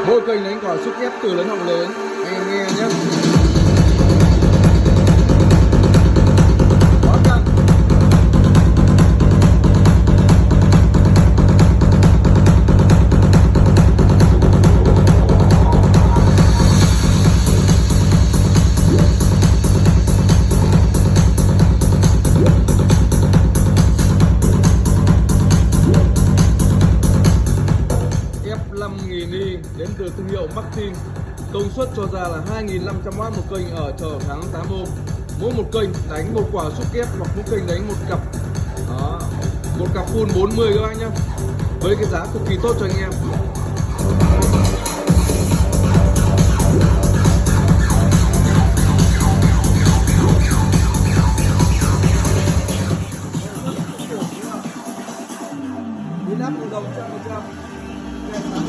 Mỗi kênh đánh có sức ép từ lớn hoặc lớn, anh em nghe nhé. Quá căng. F5000i đến từ thương hiệu Maxim, công suất cho ra là 2500W một kênh ở trở thắng 8 ohm. Mỗi một kênh đánh một quả xúc ép hoặc mỗi kênh đánh một cặp. Đó, một cặp full 40 các bác nhá, với cái giá cực kỳ tốt cho anh em. Đi lắp đồng 100%.